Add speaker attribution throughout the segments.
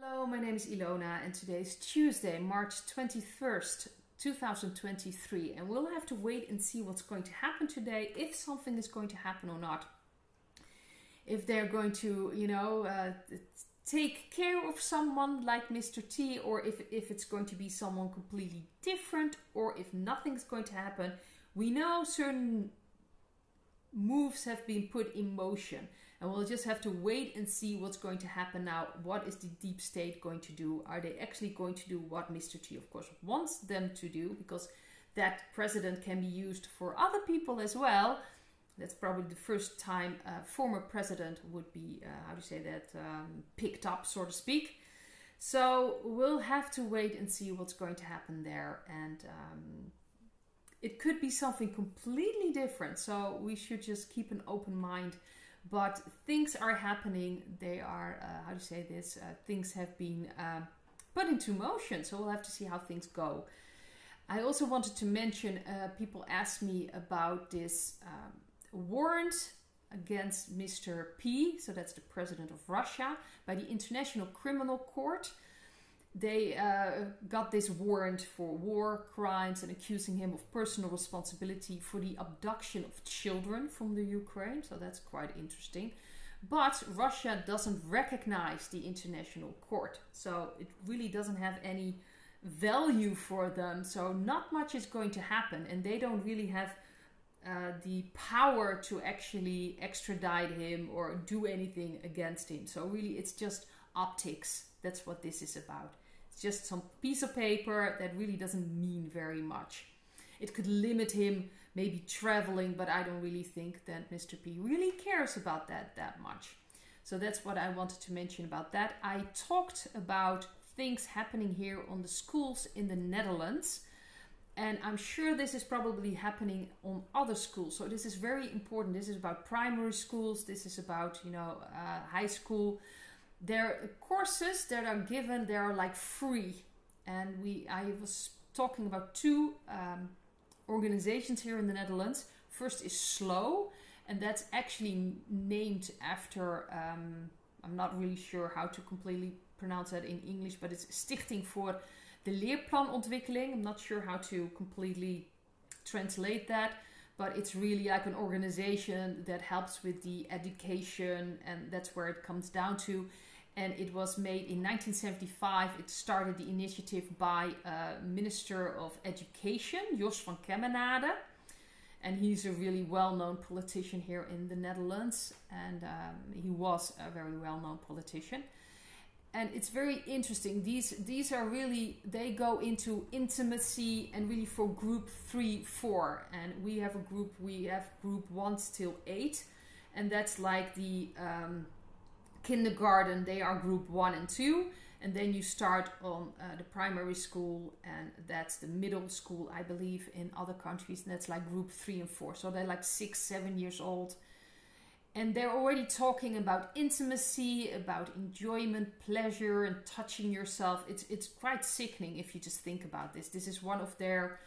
Speaker 1: Hello, my name is Ilona and today is Tuesday, March 21st, 2023, and we'll have to wait and see what's going to happen today, if something is going to happen or not. If they're going to, take care of someone like Mr. T, or if it's going to be someone completely different, or if nothing's going to happen. We know certain moves have been put in motion, and we'll just have to wait and see what's going to happen now. What is the deep state going to do? Are they actually going to do what Mr. T, of course, wants them to do? Because that president can be used for other people as well. That's probably the first time a former president would be, picked up, so to speak. So we'll have to wait and see what's going to happen there. And it could be something completely different. So we should just keep an open mind. But things are happening. They are, things have been put into motion. So we'll have to see how things go. I also wanted to mention, people asked me about this warrant against Mr. P, so that's the president of Russia, by the International Criminal Court. They got this warrant for war crimes and accusing him of personal responsibility for the abduction of children from the Ukraine. So that's quite interesting. But Russia doesn't recognize the International Court. So it really doesn't have any value for them. So not much is going to happen. And they don't really have the power to actually extradite him or do anything against him. So really it's just optics. That's what this is about. It's just some piece of paper that really doesn't mean very much. It could limit him maybe traveling, but I don't really think that Mr. P really cares about that much. So that's what I wanted to mention about that. I talked about things happening here on the schools in the Netherlands. And I'm sure this is probably happening on other schools. So this is very important. This is about primary schools. This is about, high school. There are courses that are given, they are like free. And I was talking about two organizations here in the Netherlands. First is SLOW, and that's actually named after, I'm not really sure how to completely pronounce that in English, but it's Stichting voor de Leerplanontwikkeling. I'm not sure how to completely translate that, but it's really like an organization that helps with the education, and that's where it comes down to. And it was made in 1975. It started the initiative by Minister of Education, Jos van Kemenade. And he's a really well-known politician here in the Netherlands. And he was a very well-known politician. And it's very interesting. These are really, they go into intimacy and really for group 3, 4. And we have group 1 till 8. And that's like the kindergarten, they are group 1 and 2. And then you start on the primary school, and that's the middle school, I believe, in other countries. And that's like group 3 and 4. So they're like 6, 7 years old. And they're already talking about intimacy, about enjoyment, pleasure, and touching yourself. It's quite sickening if you just think about this. This is one of their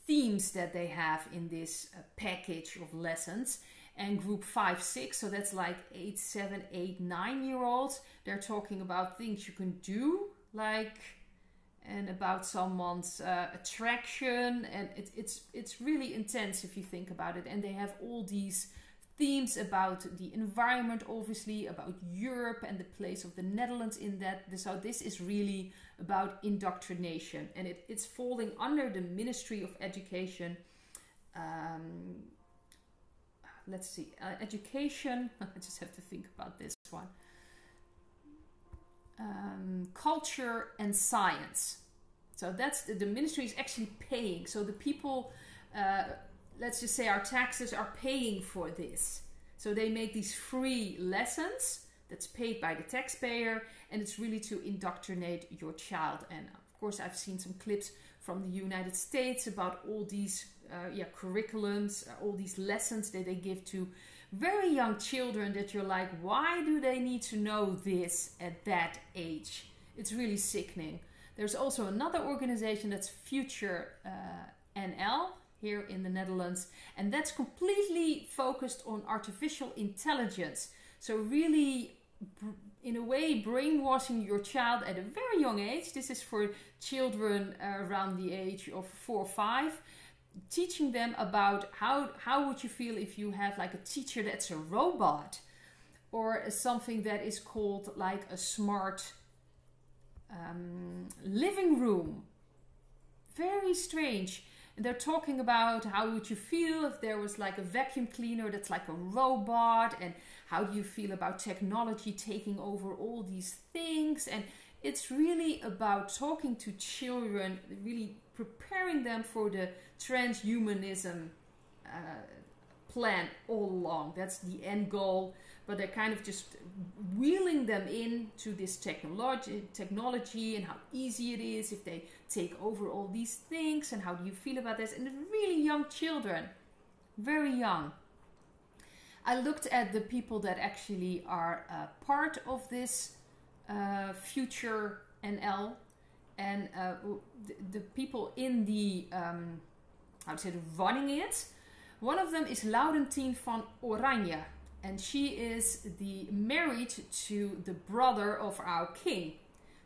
Speaker 1: themes that they have in this package of lessons. And group 5, 6, so that's like 8, 7, 8, 9-year-olds. They're talking about things you can do, and about someone's attraction. And it's really intense if you think about it. And they have all these themes about the environment, obviously, about Europe and the place of the Netherlands in that. So this is really about indoctrination, and it's falling under the Ministry of Education. Let's see, education, I just have to think about this one. Culture and science. So that's the ministry is actually paying. So the people, let's just say our taxes are paying for this. So they make these free lessons that's paid by the taxpayer, and it's really to indoctrinate your child. And of course I've seen some clips from the United States about all these curriculums, all these lessons that they give to very young children that you're like, why do they need to know this at that age? It's really sickening. There's also another organization that's Future NL here in the Netherlands, and that's completely focused on artificial intelligence. So really in a way, brainwashing your child at a very young age. This is for children around the age of 4 or 5. Teaching them about how would you feel if you have like a teacher that's a robot, or something that is called like a smart living room. Very strange. And they're talking about how would you feel if there was like a vacuum cleaner that's like a robot, and how do you feel about technology taking over all these things. And it's really about talking to children, really preparing them for the transhumanism plan all along. That's the end goal, but they're kind of just wheeling them into this technology and how easy it is if they take over all these things, and how do you feel about this. And really young children, very young. I looked at the people that actually are part of this future NL, and the people in the running it. One of them is Laurentien van Oranje, and she is married to the brother of our king.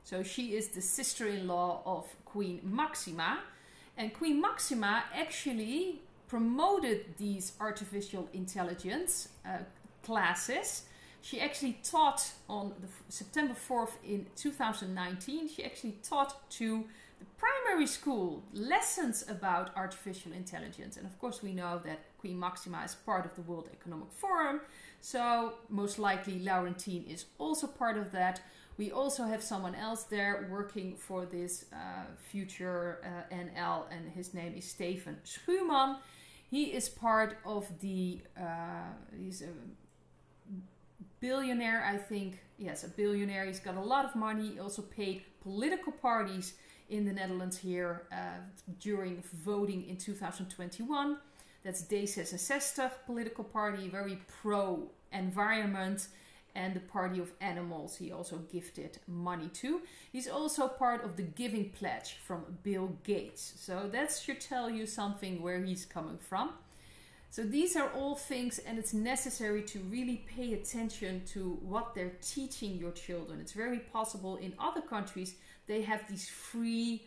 Speaker 1: So she is the sister-in-law of Queen Maxima, and Queen Maxima actually promoted these artificial intelligence classes. She actually taught on September 4th in 2019, she actually taught to the primary school lessons about artificial intelligence. And of course we know that Queen Maxima is part of the World Economic Forum, so most likely Laurentien is also part of that. We also have someone else there working for this future NL, and his name is Steven Schuurman. He is part of the, he's a billionaire, I think. Yes, a billionaire. He's got a lot of money. He also paid political parties in the Netherlands here during voting in 2021. That's D66 political party, very pro-environment, and the Party of Animals he also gifted money to. He's also part of the Giving Pledge from Bill Gates. So that should tell you something where he's coming from. So these are all things, and it's necessary to really pay attention to what they're teaching your children. It's very possible in other countries they have these free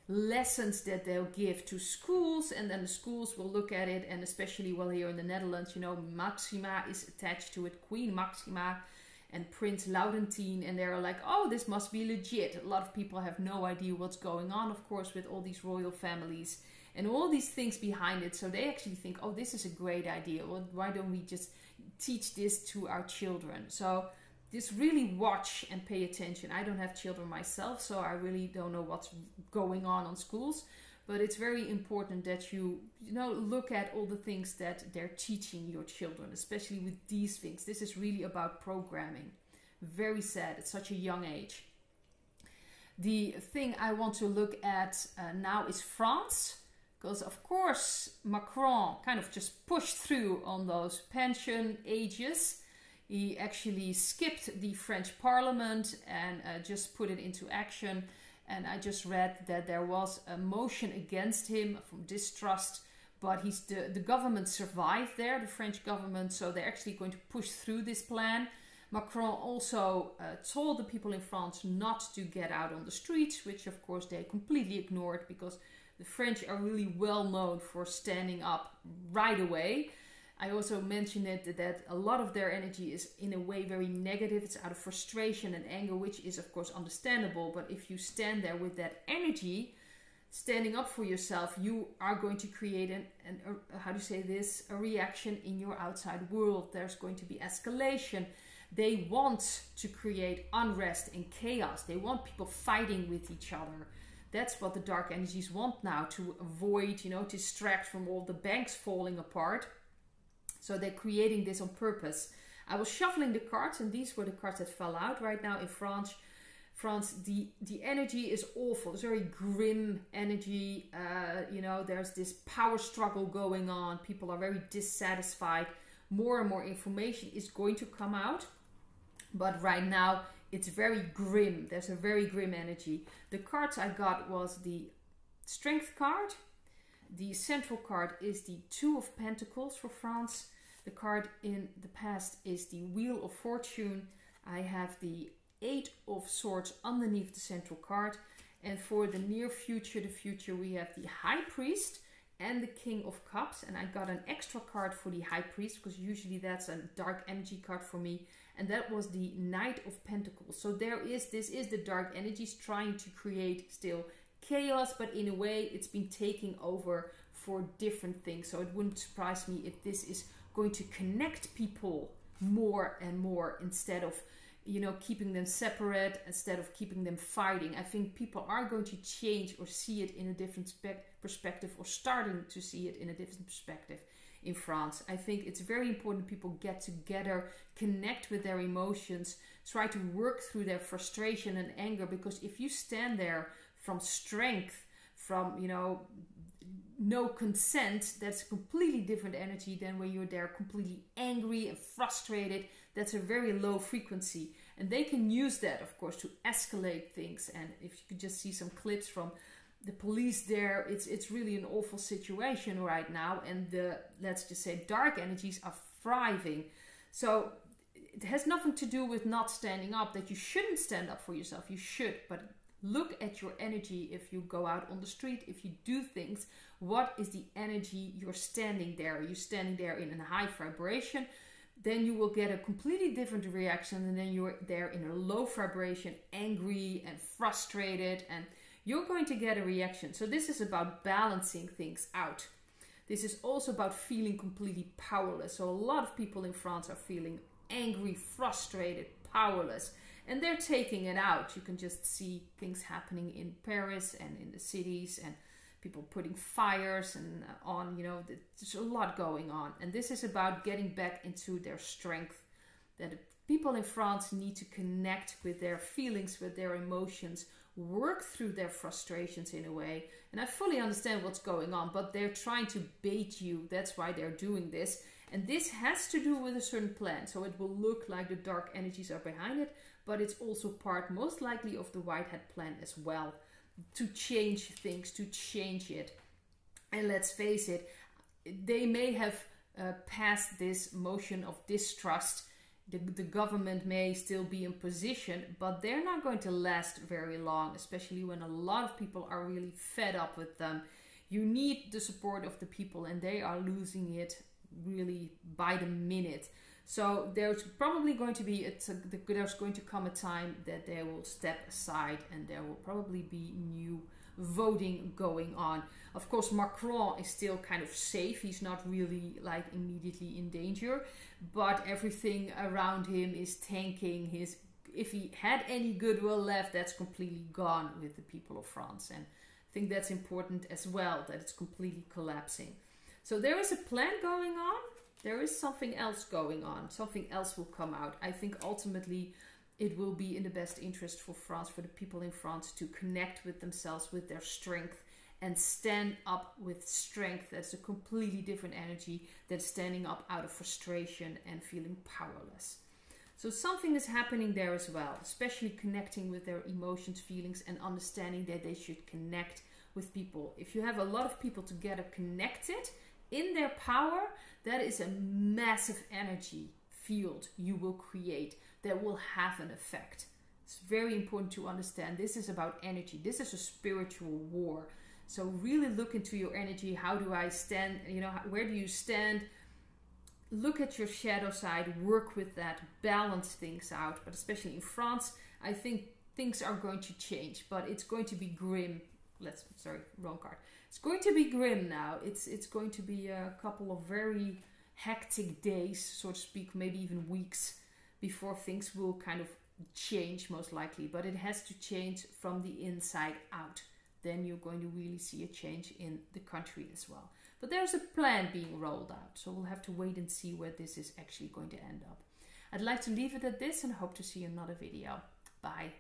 Speaker 1: lessons that they'll give to schools, and then the schools will look at it. And especially, well, here in the Netherlands, you know, Maxima is attached to it, Queen Maxima and Prince Laurentien, and they're like, oh, this must be legit. A lot of people have no idea what's going on, of course, with all these royal families and all these things behind it. So they actually think, oh, this is a great idea. Well, why don't we just teach this to our children? So just really watch and pay attention. I don't have children myself, so I really don't know what's going on schools. But it's very important that you know, look at all the things that they're teaching your children, especially with these things. This is really about programming. Very sad at such a young age. The thing I want to look at now is France. Because of course Macron kind of just pushed through on those pension ages. He actually skipped the French parliament and just put it into action. And I just read that there was a motion against him from distrust, but the government survived there, the French government, so they're actually going to push through this plan. Macron also told the people in France not to get out on the streets, which of course they completely ignored, because the French are really well known for standing up right away. I also mentioned it that a lot of their energy is in a way very negative. It's out of frustration and anger, which is of course understandable. But if you stand there with that energy, standing up for yourself, you are going to create a reaction in your outside world. There's going to be escalation. They want to create unrest and chaos. They want people fighting with each other. That's what the dark energies want now, to avoid, you know, distract from all the banks falling apart. So they're creating this on purpose. I was shuffling the cards, and these were the cards that fell out right now in France. The energy is awful. It's very grim energy. You know, there's this power struggle going on. People are very dissatisfied. More and more information is going to come out. But right now, it's very grim. There's a very grim energy. The cards I got was the Strength card. The central card is the Two of Pentacles for France. The card in the past is the Wheel of Fortune. I have the 8 of Swords underneath the central card. And for the near future, the future, we have the High Priest and the King of Cups. And I got an extra card for the High Priest, because usually that's a dark energy card for me. And that was the Knight of Pentacles. So this is the dark energies trying to create still chaos, but in a way it's been taking over for different things. So it wouldn't surprise me if this is going to connect people more and more, instead of, you know, keeping them separate, instead of keeping them fighting. I think people are going to change or see it in a different perspective, or starting to see it in a different perspective in France. I think it's very important people get together, connect with their emotions, try to work through their frustration and anger, because if you stand there from strength, from, you know, no consent, that's a completely different energy than when you're there completely angry and frustrated. That's a very low frequency, and they can use that, of course, to escalate things. And if you could just see some clips from the police there, it's really an awful situation right now, and the, let's just say, dark energies are thriving. So it has nothing to do with not standing up, that you shouldn't stand up for yourself. You should, but look at your energy. If you go out on the street, if you do things, what is the energy you're standing there? Are you standing there in a high vibration? Then you will get a completely different reaction, and then you're there in a low vibration, angry and frustrated, and you're going to get a reaction. So this is about balancing things out. This is also about feeling completely powerless. So a lot of people in France are feeling angry, frustrated, powerless, and they're taking it out. You can just see things happening in Paris and in the cities, and people putting fires and on, you know, there's a lot going on. And this is about getting back into their strength, that people in France need to connect with their feelings, with their emotions, work through their frustrations in a way. And I fully understand what's going on, but they're trying to bait you. That's why they're doing this. And this has to do with a certain plan. So it will look like the dark energies are behind it, but it's also part, most likely, of the White Hat plan as well, to change things, to change it. And let's face it, they may have passed this motion of distrust. The government may still be in position, but they're not going to last very long, especially when a lot of people are really fed up with them. You need the support of the people, and they are losing it really by the minute. So there's probably going to be there's going to come a time that they will step aside, and there will probably be new voting going on. Of course, Macron is still kind of safe. He's not really like immediately in danger, but everything around him is tanking. If he had any goodwill left, that's completely gone with the people of France. And I think that's important as well, that it's completely collapsing. So there is a plan going on. There is something else going on. Something else will come out. I think ultimately it will be in the best interest for France, for the people in France, to connect with themselves, with their strength, and stand up with strength. That's a completely different energy than standing up out of frustration and feeling powerless. So something is happening there as well, especially connecting with their emotions, feelings, and understanding that they should connect with people. If you have a lot of people together connected in their power, that is a massive energy field you will create that will have an effect. It's very important to understand this is about energy. This is a spiritual war. So really look into your energy. How do I stand? You know, where do you stand? Look at your shadow side, work with that, balance things out. But especially in France, I think things are going to change, but it's going to be grim. Wrong card. It's going to be grim now. It's going to be a couple of very hectic days, so to speak, maybe even weeks, before things will kind of change, most likely. But it has to change from the inside out. Then you're going to really see a change in the country as well. But there's a plan being rolled out, so we'll have to wait and see where this is actually going to end up. I'd like to leave it at this and hope to see another video. Bye.